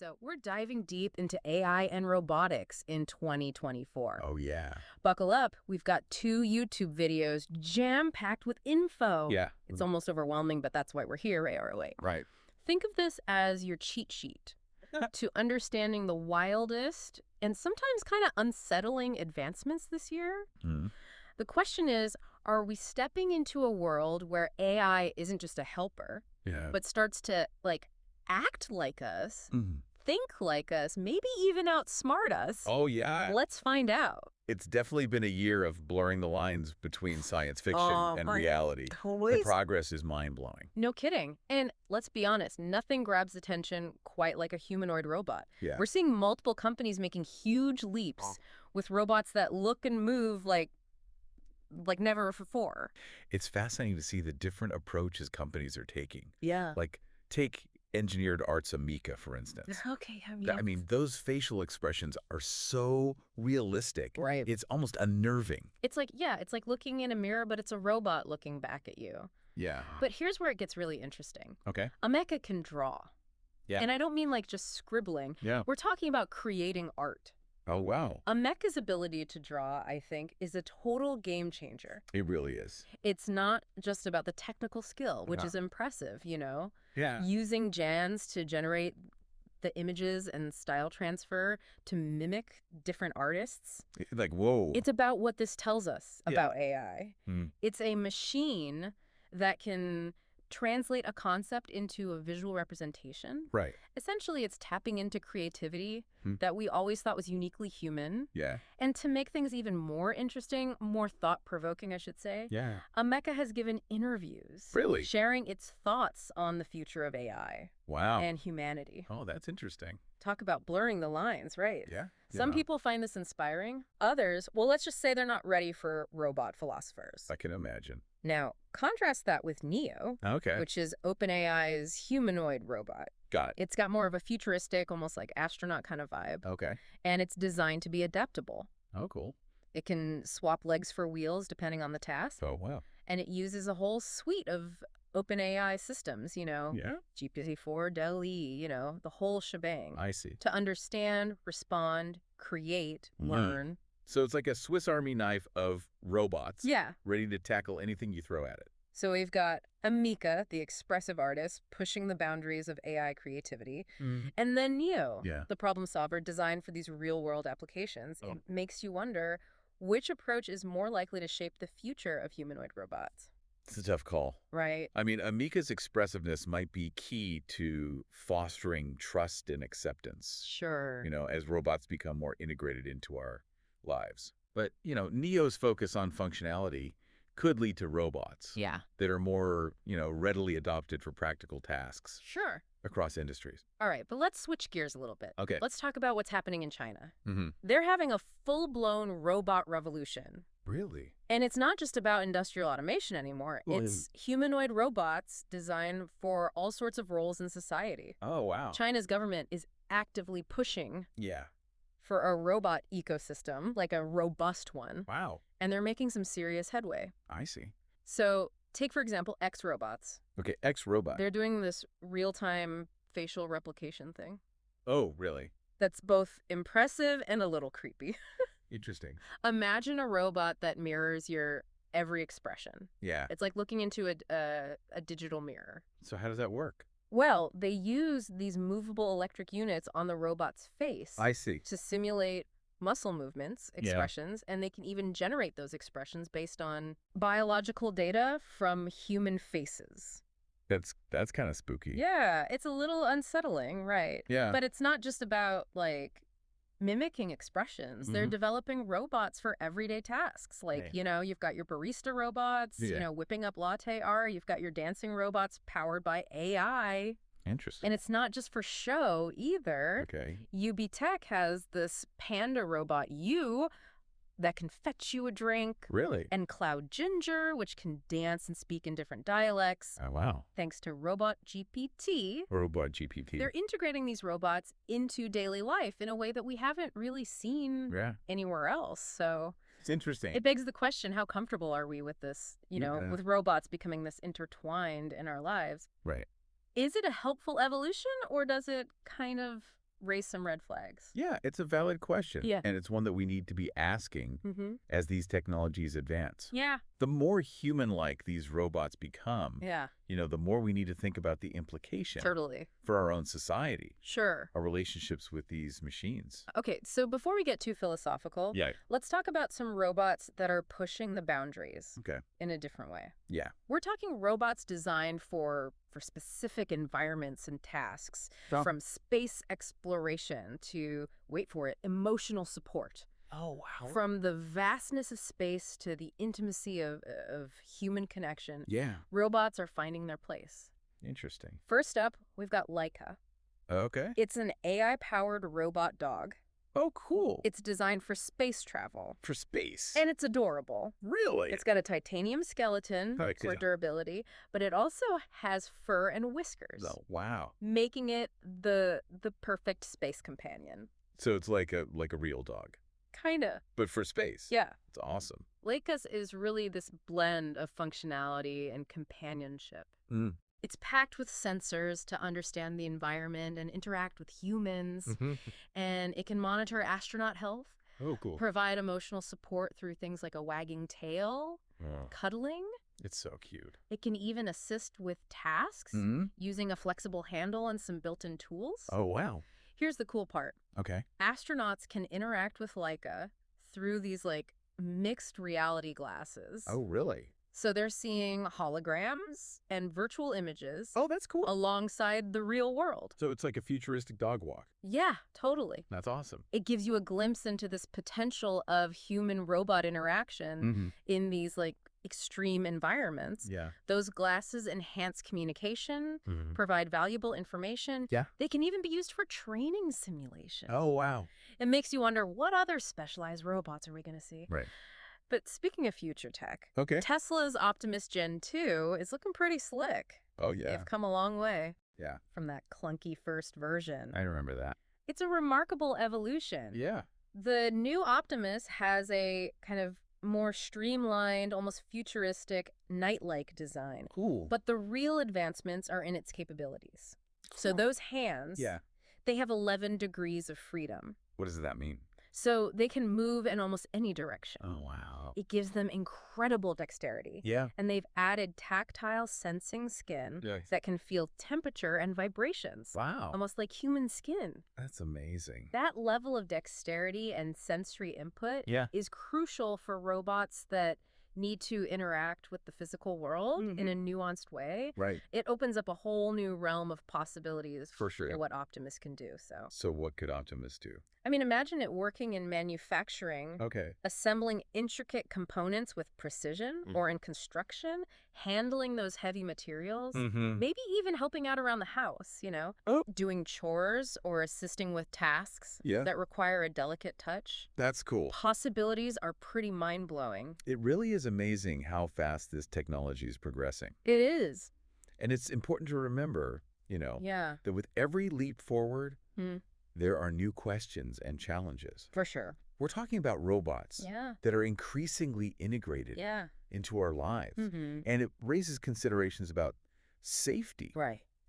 So we're diving deep into AI and robotics in 2024. Oh, yeah. Buckle up. We've got 2 YouTube videos jam-packed with info. Yeah. It's almost overwhelming, but that's why we're here, AROA. Right. Think of this as your cheat sheet to understanding the wildest and sometimes kind of unsettling advancements this year. Mm. The question is, are we stepping into a world where AI isn't just a helper, Yeah. but starts to, act like us, Mhm. think like us, maybe even outsmart us? Oh, yeah. Let's find out. It's definitely been a year of blurring the lines between science fiction and reality. The progress is mind-blowing. No kidding. And let's be honest, nothing grabs attention quite like a humanoid robot. Yeah. We're seeing multiple companies making huge leaps with robots that look and move like never before. It's fascinating to see the different approaches companies are taking. Yeah. Like, take engineered arts Amika, for instance. Okay. I mean, those facial expressions are so realistic. Right. It's almost unnerving. It's like looking in a mirror, but it's a robot looking back at you. Yeah. But here's where it gets really interesting. Okay. A mecha can draw. Yeah. And I don't mean just scribbling. Yeah. We're talking about creating art. Oh, wow. A mecha's ability to draw, I think, is a total game changer. It really is. It's not just about the technical skill, which is impressive, Yeah. Using GANs to generate the images and style transfer to mimic different artists. Like, whoa. It's about what this tells us about AI. It's a machine that can translate a concept into a visual representation. Right. Essentially, it's tapping into creativity that we always thought was uniquely human. Yeah. And to make things even more interesting, more thought-provoking, I should say, Yeah. a mecha has given interviews. Really? Sharing its thoughts on the future of AI Wow. and humanity. Oh, that's interesting. Talk about blurring the lines, right? Yeah. Some people find this inspiring. Others, well, let's just say they're not ready for robot philosophers. I can imagine. Now, contrast that with Neo, Okay. which is OpenAI's humanoid robot. Got it. It's got more of a futuristic, almost like astronaut kind of vibe. Okay. And it's designed to be adaptable. Oh, cool. It can swap legs for wheels depending on the task. Oh, wow. And it uses a whole suite of OpenAI systems, Yeah. GPT-4, DALL-E, the whole shebang. I see. To understand, respond, create, learn. So it's like a Swiss Army knife of robots. Yeah. Ready to tackle anything you throw at it. So we've got Amika, the expressive artist, pushing the boundaries of AI creativity. And then Neo, the problem solver designed for these real-world applications. It makes you wonder which approach is more likely to shape the future of humanoid robots. It's a tough call. Right. I mean, Amika's expressiveness might be key to fostering trust and acceptance. Sure. As robots become more integrated into our lives. But, Neo's focus on functionality could lead to robots that are more, readily adopted for practical tasks Sure. across industries. All right, but let's switch gears a little bit. Okay. Let's talk about what's happening in China. Mm-hmm. They're having a full-blown robot revolution. Really? And it's not just about industrial automation anymore. It's humanoid robots designed for all sorts of roles in society. Oh, wow. China's government is actively pushing Yeah. for a robot ecosystem, like a robust one. Wow. And they're making some serious headway. I see. So take, for example, X-Robots. Okay, X-Robot. They're doing this real-time facial replication thing. Oh, really? That's both impressive and a little creepy. Interesting. Imagine a robot that mirrors your every expression. Yeah. It's like looking into a digital mirror. So how does that work? Well, they use these movable electric units on the robot's face I see. to simulate muscle movements, expressions, and they can even generate those expressions based on biological data from human faces. That's kind of spooky. Yeah, it's a little unsettling, right? Yeah. But it's not just about, mimicking expressions. They're developing robots for everyday tasks. You've got your barista robots, whipping up latte art. You've got your dancing robots powered by AI. Interesting. And it's not just for show either. Okay. UB Tech has this panda robot, that can fetch you a drink. Really? And Cloud Ginger, which can dance and speak in different dialects. Oh, wow. Thanks to Robot GPT. Robot GPT. They're integrating these robots into daily life in a way that we haven't really seen anywhere else. So it's interesting. It begs the question, how comfortable are we with this, with robots becoming this intertwined in our lives? Right. Is it a helpful evolution, or does it kind of raise some red flags. Yeah, it's a valid question. Yeah. And it's one that we need to be asking as these technologies advance. Yeah. The more human-like these robots become, yeah. The more we need to think about the implication Totally. for our own society. Sure. Our relationships with these machines. Okay, so before we get too philosophical, let's talk about some robots that are pushing the boundaries in a different way. Yeah. We're talking robots designed for specific environments and tasks, from space exploration to, wait for it, emotional support. Oh, wow. From the vastness of space to the intimacy of human connection, robots are finding their place. Interesting. First up, we've got Laika. Okay. It's an AI-powered robot dog. Oh, cool. It's designed for space travel. For space? And it's adorable. Really? It's got a titanium skeleton for durability, but it also has fur and whiskers. Oh, wow. Making it the perfect space companion. So it's like a real dog. Kinda. But for space. Yeah. It's awesome. Laika's is really this blend of functionality and companionship. It's packed with sensors to understand the environment and interact with humans. And it can monitor astronaut health. Oh, cool. Provide emotional support through things like a wagging tail, cuddling. It's so cute. It can even assist with tasks using a flexible handle and some built-in tools. Oh, wow. Here's the cool part. Okay. Astronauts can interact with Laika through these, mixed reality glasses. Oh, really? So they're seeing holograms and virtual images. Oh, that's cool. Alongside the real world. So it's like a futuristic dog walk. Yeah, totally. That's awesome. It gives you a glimpse into this potential of human-robot interaction in these, extreme environments. Yeah. Those glasses enhance communication, provide valuable information. Yeah. They can even be used for training simulation. Oh, wow. It makes you wonder, what other specialized robots are we going to see? Right. But speaking of future tech, Tesla's Optimus Gen 2 is looking pretty slick. Oh, yeah. They've come a long way. Yeah. From that clunky first version. I remember that. It's a remarkable evolution. Yeah. The new Optimus has a kind of more streamlined, almost futuristic, knight-like design. Cool. But the real advancements are in its capabilities. So those hands, they have 11 degrees of freedom. What does that mean? So they can move in almost any direction. Oh, wow. It gives them incredible dexterity. Yeah. And they've added tactile sensing skin that can feel temperature and vibrations. Wow. Almost like human skin. That's amazing. That level of dexterity and sensory input is crucial for robots that need to interact with the physical world in a nuanced way. Right. It opens up a whole new realm of possibilities for what Optimus can do. So what could Optimus do? I mean, imagine it working in manufacturing, assembling intricate components with precision, or in construction, handling those heavy materials, maybe even helping out around the house, doing chores or assisting with tasks that require a delicate touch. That's cool. Possibilities are pretty mind-blowing. It really is amazing how fast this technology is progressing. It is. And it's important to remember, that with every leap forward, there are new questions and challenges. For sure. We're talking about robots that are increasingly integrated into our lives. And it raises considerations about safety,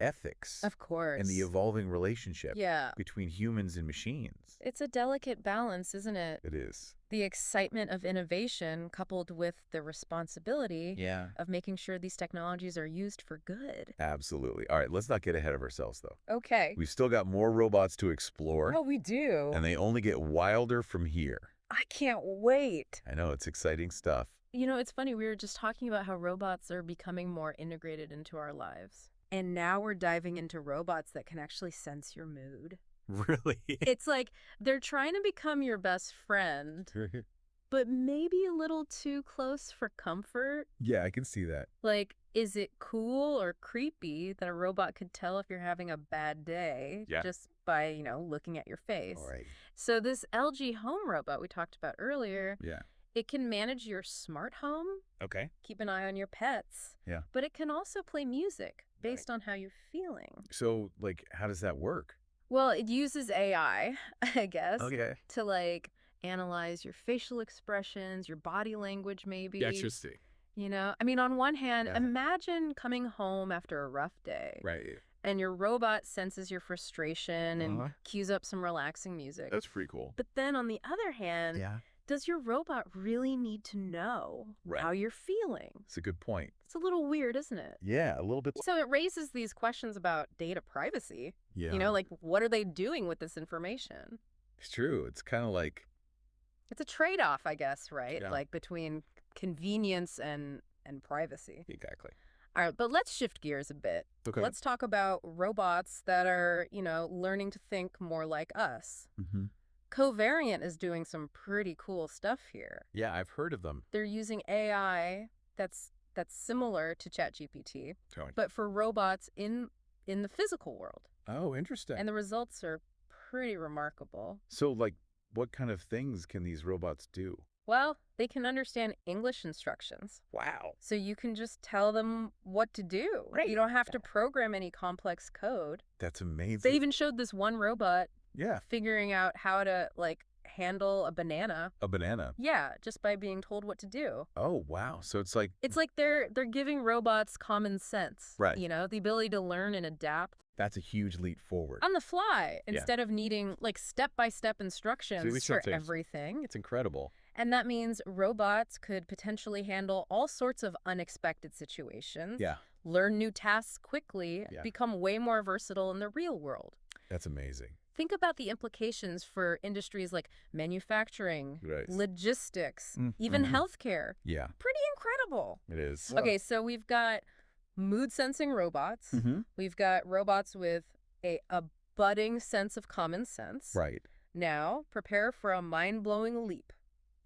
ethics, of course, and the evolving relationship between humans and machines. It's a delicate balance, isn't it? It is. The excitement of innovation coupled with the responsibility of making sure these technologies are used for good. Absolutely. All right, let's not get ahead of ourselves, though. Okay. We've still got more robots to explore. Oh, we do. And they only get wilder from here. I can't wait. I know, it's exciting stuff. It's funny. We were just talking about how robots are becoming more integrated into our lives. And now we're diving into robots that can actually sense your mood. Really? It's like they're trying to become your best friend, but maybe a little too close for comfort. Yeah, I can see that. Like, is it cool or creepy that a robot could tell if you're having a bad day just by, looking at your face? All right. So this LG Home robot we talked about earlier, it can manage your smart home. Okay. Keep an eye on your pets. Yeah. But it can also play music based on how you're feeling. So, how does that work? Well, it uses AI, I guess, to, analyze your facial expressions, your body language, maybe. Interesting. I mean, on one hand, imagine coming home after a rough day. Right. And your robot senses your frustration and cues up some relaxing music. That's pretty cool. But then on the other hand, does your robot really need to know how you're feeling? It's a good point. It's a little weird, isn't it? Yeah, a little bit. So it raises these questions about data privacy. Yeah. You know, like, what are they doing with this information? It's true. It's kind of like... It's a trade-off, I guess, right? Yeah. Like between convenience and privacy. Exactly. All right, but let's shift gears a bit. Okay. Let's talk about robots that are, you know, learning to think more like us. Mm-hmm. Covariant is doing some pretty cool stuff here. Yeah, I've heard of them. They're using AI that's similar to ChatGPT, but for robots in the physical world. Oh, interesting. And the results are pretty remarkable. So, like, what kind of things can these robots do? Well, they can understand English instructions. Wow. So you can just tell them what to do. Right. You don't have to program any complex code. That's amazing. They even showed this one robot Yeah. figuring out how to, like, handle a banana. A banana? Yeah, just by being told what to do. Oh, wow. So it's like... It's like they're giving robots common sense. Right. You know, the ability to learn and adapt. That's a huge leap forward. On the fly, instead of needing, like, step-by-step instructions for everything. It's incredible. And that means robots could potentially handle all sorts of unexpected situations. Yeah. Learn new tasks quickly, become way more versatile in the real world. That's amazing. Think about the implications for industries like manufacturing, logistics, even healthcare. Yeah. Pretty incredible. It is. Okay, so we've got mood-sensing robots. We've got robots with a budding sense of common sense. Right. Now, prepare for a mind-blowing leap.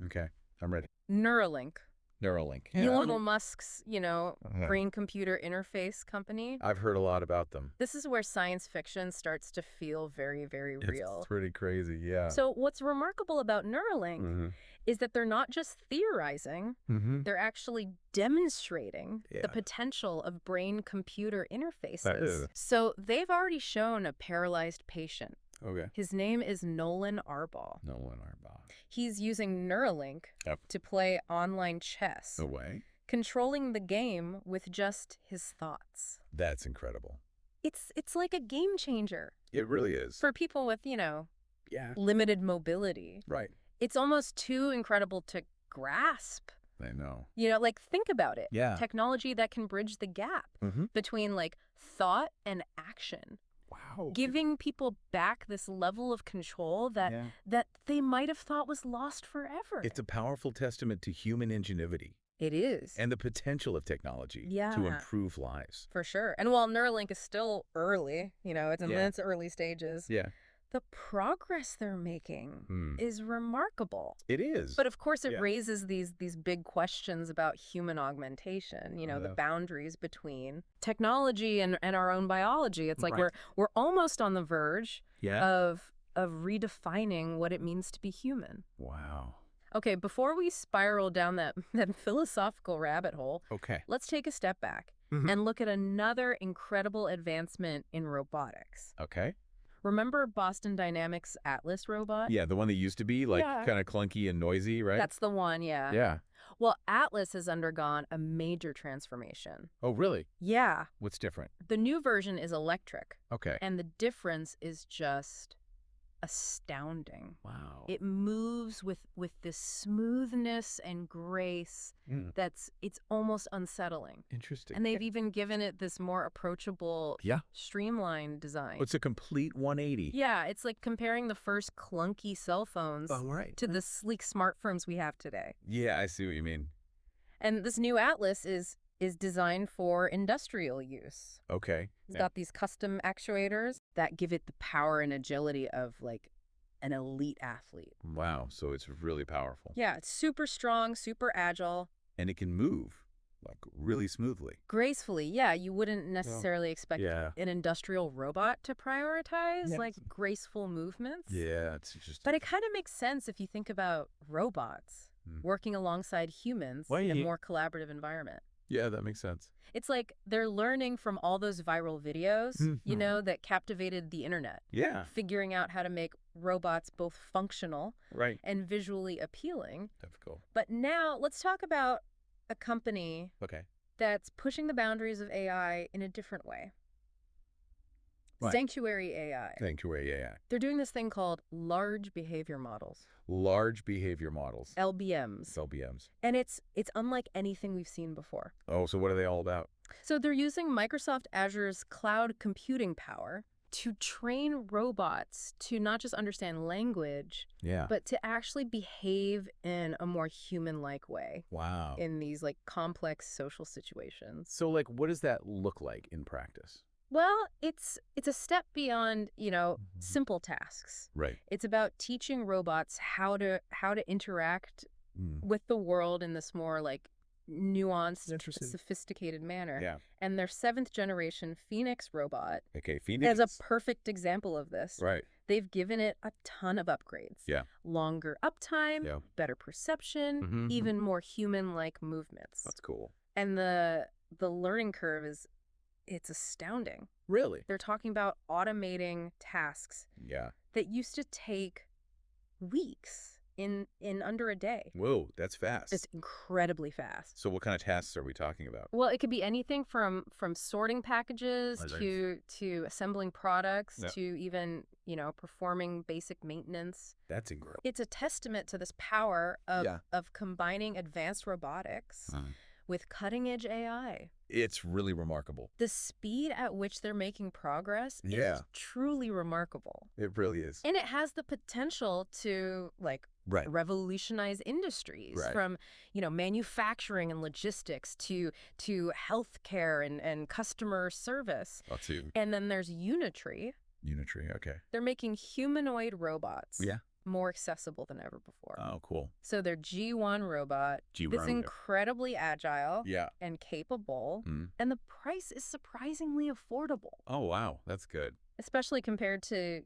Okay, I'm ready. Neuralink. Neuralink. Elon Musk's, you know, brain-computer interface company. I've heard a lot about them. This is where science fiction starts to feel very, very real. It's pretty crazy, yeah. So what's remarkable about Neuralink is that they're not just theorizing, they're actually demonstrating the potential of brain-computer interfaces. So they've already shown a paralyzed patient. Okay. His name is Nolan Arbaugh. Nolan Arbaugh. He's using Neuralink to play online chess. No way. Controlling the game with just his thoughts. That's incredible. It's like a game changer. It really is. For people with, you know, limited mobility. Right. It's almost too incredible to grasp. I know. You know, like, think about it. Yeah. Technology that can bridge the gap between, like, thought and action. Wow. Giving people back this level of control that they might have thought was lost forever. It's a powerful testament to human ingenuity. It is. And the potential of technology to improve lives. For sure. And while Neuralink is still early, you know, it's in its early stages. Yeah. The progress they're making is remarkable. It is. But of course it raises these big questions about human augmentation, you know, the boundaries between technology and our own biology. It's like we're almost on the verge of redefining what it means to be human. Wow. Okay, before we spiral down that philosophical rabbit hole, let's take a step back and look at another incredible advancement in robotics. Okay. Remember Boston Dynamics Atlas robot? Yeah, the one that used to be like kind of clunky and noisy, right? That's the one, yeah. Yeah. Well, Atlas has undergone a major transformation. Oh, really? Yeah. What's different? The new version is electric. Okay. And the difference is just astounding. Wow. It moves with this smoothness and grace it's almost unsettling. Interesting. And they've even given it this more approachable, streamlined design. Oh, it's a complete 180. Yeah, it's like comparing the first clunky cell phones to the sleek smartphones we have today. Yeah, I see what you mean. And this new Atlas is designed for industrial use. Okay. It's got these custom actuators that give it the power and agility of, like, an elite athlete. Wow, so it's really powerful. Yeah, it's super strong, super agile. And it can move, like, really smoothly. Gracefully, yeah. You wouldn't necessarily expect an industrial robot to prioritize, like, graceful movements. Yeah, it's just... But it kind of makes sense if you think about robots working alongside humans in a more collaborative environment. Yeah, that makes sense. It's like they're learning from all those viral videos, you know, that captivated the internet. Yeah. Figuring out how to make robots both functional and visually appealing. Difficult. But now let's talk about a company that's pushing the boundaries of AI in a different way. Right. Sanctuary AI. Sanctuary AI. They're doing this thing called large behavior models. Large behavior models. LBMs. LBMs. And it's unlike anything we've seen before. Oh, so what are they all about? So they're using Microsoft Azure's cloud computing power to train robots to not just understand language, but to actually behave in a more human-like way. Wow. In these like complex social situations. So like, what does that look like in practice? Well, it's a step beyond, simple tasks. Right. It's about teaching robots how to interact with the world in this more like nuanced, sophisticated manner. Yeah. And their 7th generation Phoenix robot Phoenix is a perfect example of this. Right. They've given it a ton of upgrades. Yeah. Longer uptime, better perception, even more human-like movements. That's cool. And the learning curve it's astounding. Really? They're talking about automating tasks that used to take weeks in under a day. Whoa, that's fast. It's incredibly fast. So what kind of tasks are we talking about? Well, it could be anything from sorting packages to assembling products to even, performing basic maintenance. That's incredible. It's a testament to this power of combining advanced robotics with cutting-edge AI. It's really remarkable. The speed at which they're making progress is truly remarkable. It really is. And it has the potential to, revolutionize industries from, manufacturing and logistics to healthcare and customer service. And then there's Unitree. Okay. They're making humanoid robots. More accessible than ever before. Oh, cool. So their G1 robot is incredibly agile and capable, and the price is surprisingly affordable. Oh, wow. That's good. Especially compared to,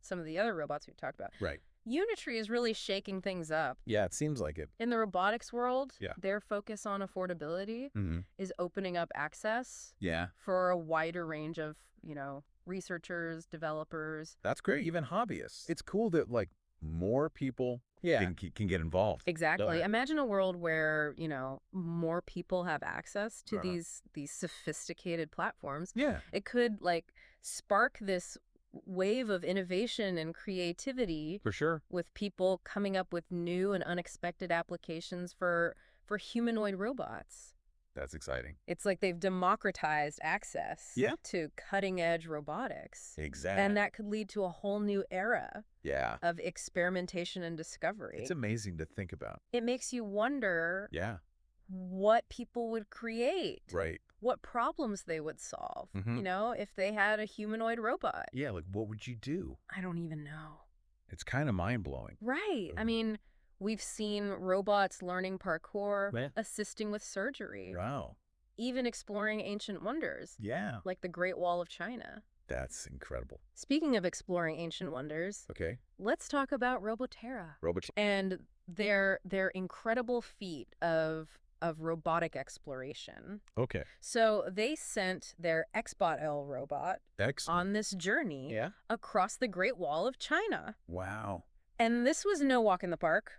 some of the other robots we've talked about. Right. Unitree is really shaking things up. Yeah, it seems like it. In the robotics world, their focus on affordability is opening up access for a wider range of, researchers, developers. That's great. Even hobbyists. It's cool that more people can get involved. Exactly. Imagine a world where, more people have access to these sophisticated platforms. Yeah. It could spark this wave of innovation and creativity. For sure. With people coming up with new and unexpected applications for humanoid robots. That's exciting. It's like they've democratized access to cutting-edge robotics. Exactly. And that could lead to a whole new era of experimentation and discovery. It's amazing to think about. It makes you wonder what people would create. Right. What problems they would solve, if they had a humanoid robot. Yeah, what would you do? I don't even know. It's kind of mind-blowing. Right. I mean, we've seen robots learning parkour, assisting with surgery. Wow. Even exploring ancient wonders. Yeah. Like the Great Wall of China. That's incredible. Speaking of exploring ancient wonders, let's talk about Roboterra. And their incredible feat of robotic exploration. Okay. So they sent their XBot-L robot on this journey across the Great Wall of China. Wow. And this was no walk in the park.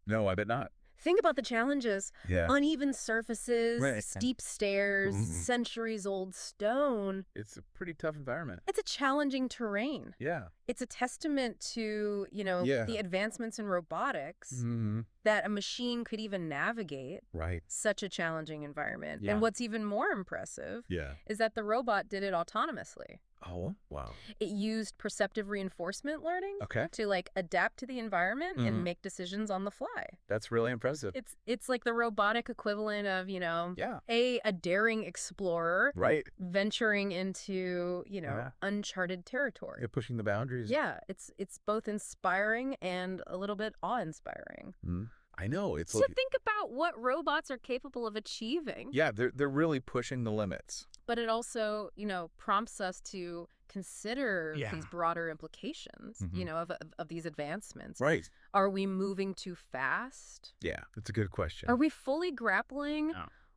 No, I bet not. Think about the challenges. Yeah. Uneven surfaces, steep stairs, centuries-old stone. It's a pretty tough environment. It's a challenging terrain. Yeah. It's a testament to, the advancements in robotics that a machine could even navigate such a challenging environment. Yeah. And what's even more impressive is that the robot did it autonomously. Oh, wow. It used perceptive reinforcement learning to adapt to the environment and make decisions on the fly. That's really impressive. It's like the robotic equivalent of, a daring explorer venturing into, uncharted territory. Yeah, pushing the boundaries. Yeah, it's both inspiring and a little bit awe-inspiring. I know. It's so think about what robots are capable of achieving. Yeah, they're really pushing the limits. But it also, prompts us to consider these broader implications, of these advancements. Right. Are we moving too fast? Yeah, that's a good question. Are we fully grappling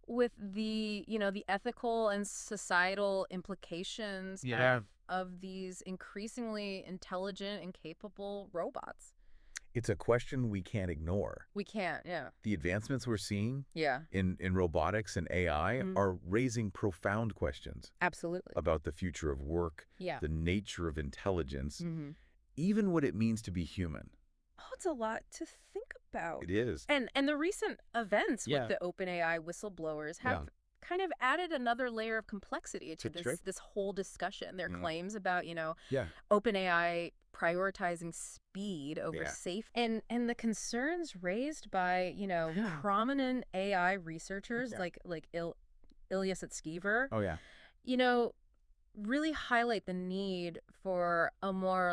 with the, the ethical and societal implications of these increasingly intelligent and capable robots? It's a question we can't ignore. We can't, yeah. The advancements we're seeing yeah. in robotics and AI are raising profound questions. Absolutely. About the future of work, yeah. the nature of intelligence, even what it means to be human. Oh, it's a lot to think about. It is. And the recent events with the OpenAI whistleblowers have kind of added another layer of complexity to this whole discussion. Their claims about, OpenAI prioritizing speed over safe and the concerns raised by, prominent AI researchers like Ilya Sutskever. Oh, yeah. Really highlight the need for a more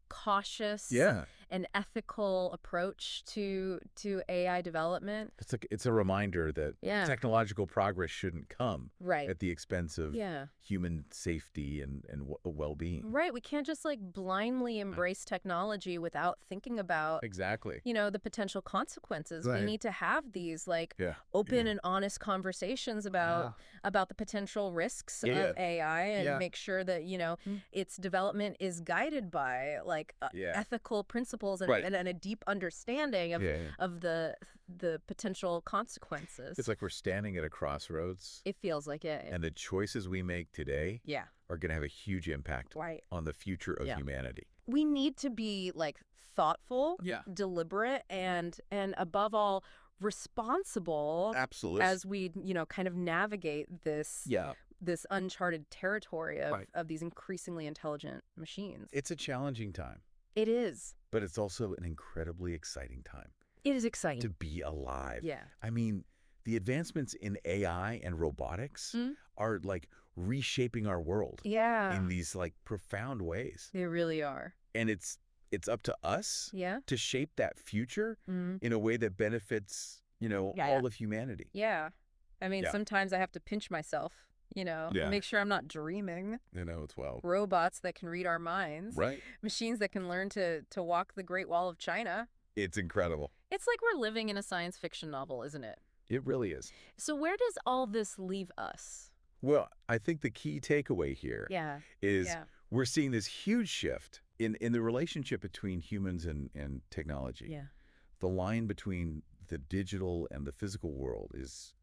cautious and ethical approach to AI development. It's a reminder that technological progress shouldn't come at the expense of human safety and well-being. Right. We can't just blindly embrace technology without thinking about the potential consequences. We need to have these open and honest conversations about the potential risks of AI and make sure that its development is guided by ethical principles and a deep understanding of the potential consequences. It's like we're standing at a crossroads. It feels like it. And the choices we make today are going to have a huge impact on the future of humanity. We need to be thoughtful, deliberate, and above all, responsible. Absolutely. As we, kind of navigate this this uncharted territory of these increasingly intelligent machines. It's a challenging time. It is. But it's also an incredibly exciting time. It is exciting. To be alive. Yeah. I mean, the advancements in AI and robotics are reshaping our world. Yeah. In these profound ways. They really are. And it's up to us to shape that future in a way that benefits, all of humanity. Yeah. I mean, sometimes I have to pinch myself. Make sure I'm not dreaming. It's robots that can read our minds. Right. Machines that can learn to walk the Great Wall of China. It's incredible. It's like we're living in a science fiction novel, isn't it? It really is. So where does all this leave us? Well, I think the key takeaway here is we're seeing this huge shift in the relationship between humans and technology. Yeah. The line between the digital and the physical world is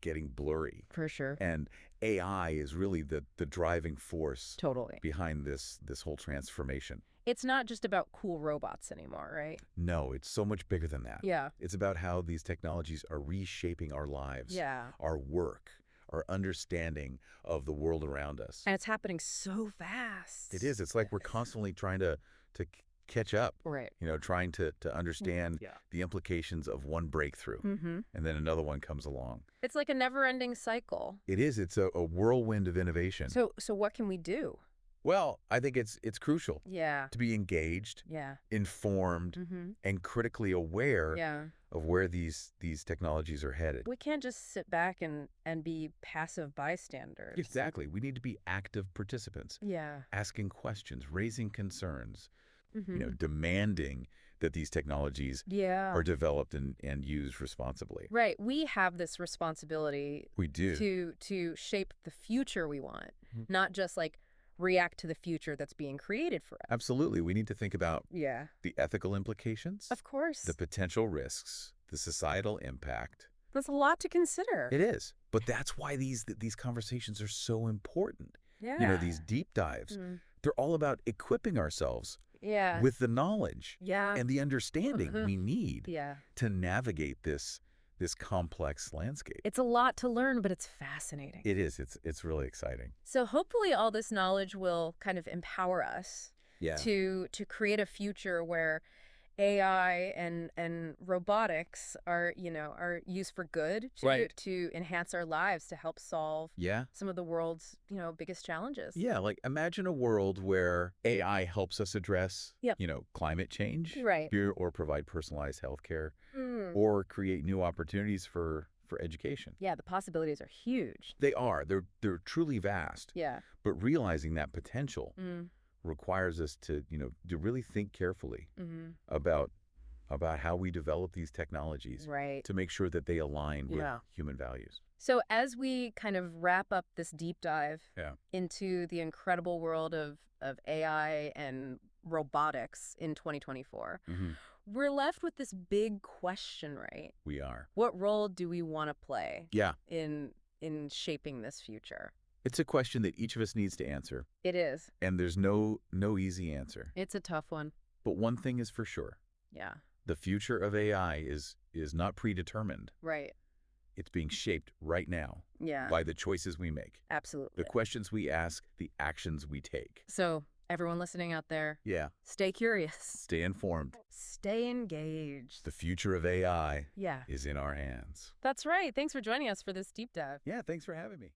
getting blurry. For sure. And AI is really the driving force behind this whole transformation. It's not just about cool robots anymore, right? No, it's so much bigger than that. Yeah. It's about how these technologies are reshaping our lives, our work, our understanding of the world around us. And it's happening so fast. It is. It's like we're constantly trying to catch up, right? Trying to understand the implications of one breakthrough, and then another one comes along. It's like a never-ending cycle. It is. It's a whirlwind of innovation. So what can we do? Well, I think it's crucial to be engaged, informed, and critically aware of where these technologies are headed. We can't just sit back and be passive bystanders. Exactly. We need to be active participants. Yeah. Asking questions, raising concerns, demanding that these technologies are developed and used responsibly. Right. We have this responsibility. We do. To shape the future we want, not just react to the future that's being created for us. Absolutely. We need to think about the ethical implications. Of course. The potential risks, the societal impact. That's a lot to consider. It is. But that's why these conversations are so important. Yeah. These deep dives, they're all about equipping ourselves with the knowledge and the understanding we need to navigate this complex landscape. It's a lot to learn, but it's fascinating. It is. It's really exciting. So hopefully all this knowledge will kind of empower us to create a future where AI and robotics are used for good to enhance our lives, to help solve some of the world's biggest challenges. Yeah, imagine a world where AI helps us address climate change, or provide personalized healthcare, or create new opportunities for education. Yeah, the possibilities are huge. They are. They're truly vast. Yeah. But realizing that potential requires us to really think carefully about how we develop these technologies to make sure that they align with human values. So as we kind of wrap up this deep dive into the incredible world of AI and robotics in 2024, we're left with this big question, right? We are. What role do we want to play Yeah. in shaping this future? It's a question that each of us needs to answer. It is. And there's no easy answer. It's a tough one. But one thing is for sure. Yeah. The future of AI is not predetermined. Right. It's being shaped right now by the choices we make. Absolutely. The questions we ask, the actions we take. So, everyone listening out there, stay curious. Stay informed. Stay engaged. The future of AI is in our hands. That's right. Thanks for joining us for this deep dive. Yeah, thanks for having me.